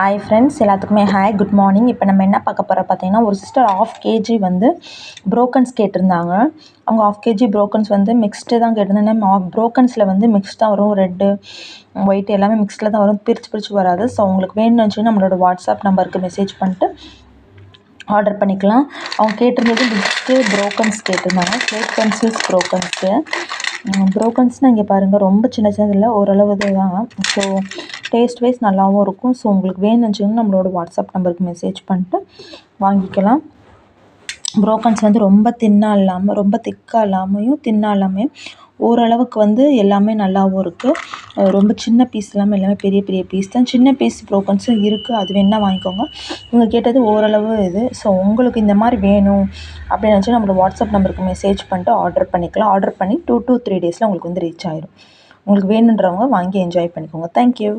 Hi friends, எல்லாத்துக்குமே hi, good morning. இப்போ நம்ம என்ன பார்க்க போகிறோம் பார்த்தீங்கன்னா, ஒரு சிஸ்டர் 1/2 kg வந்து ப்ரோக்கன்ஸ் கேட்டிருந்தாங்க. அவங்க 1/2 kg ப்ரோக்கன்ஸ் வந்து மிக்ஸ்டு தான் கேட்டிருந்தாங்க. ப்ரோக்கன்ஸில் வந்து மிக்ஸ் தான் வரும், ரெட்டு ஒயிட் எல்லாமே மிக்ஸில் தான் வரும், பிரித்து வராது. ஸோ உங்களுக்கு வேணும்னு வச்சுன்னா நம்மளோட வாட்ஸ்அப் நம்பருக்கு மெசேஜ் பண்ணிட்டு ஆர்டர் பண்ணிக்கலாம். அவங்க கேட்டிருந்தது மிக்ஸ்டு ப்ரோக்கன்ஸ் கேட்டிருந்தாங்க, ஸ்லேட் பென்சில்ஸ் ப்ரோக்கன்ஸு. ப்ரோக்கன்ஸ்னால் இங்கே பாருங்கள், ரொம்ப சின்னது இல்லை, ஓரளவு தான். ஸோ டேஸ்ட் வைஸ் நல்லாவும் இருக்கும். ஸோ உங்களுக்கு வேணும்னு வச்சுக்கோங்க, நம்மளோட வாட்ஸ்அப் நம்பருக்கு மெசேஜ் பண்ணிட்டு வாங்கிக்கலாம். ப்ரோக்கன்ஸ் வந்து ரொம்ப தின்னாக இல்லாமல், ரொம்ப திக்காக இல்லாமையும் தின்னாக இல்லாமையும் ஓரளவுக்கு வந்து எல்லாமே நல்லாவும் இருக்குது. ரொம்ப சின்ன பீஸ் இல்லாமல் எல்லாமே பெரிய பெரிய பீஸ் தான். சின்ன பீஸ் ப்ரோக்கன்ஸும் இருக்குது, அது வேணால் வாங்கிக்கோங்க. இவங்க கேட்டது ஓரளவு இது. ஸோ உங்களுக்கு இந்த மாதிரி வேணும் அப்படின்னு நினச்சா நம்மளோட வாட்ஸ்அப் நம்பருக்கு மெசேஜ் பண்ணிட்டு ஆர்டர் பண்ணிக்கலாம். ஆர்டர் பண்ணி 2 to 3 days உங்களுக்கு வந்து ரீச் ஆயிடும். உங்களுக்கு வேணுன்றவங்க வாங்கி என்ஜாய் பண்ணிக்கோங்க. தேங்க்யூ.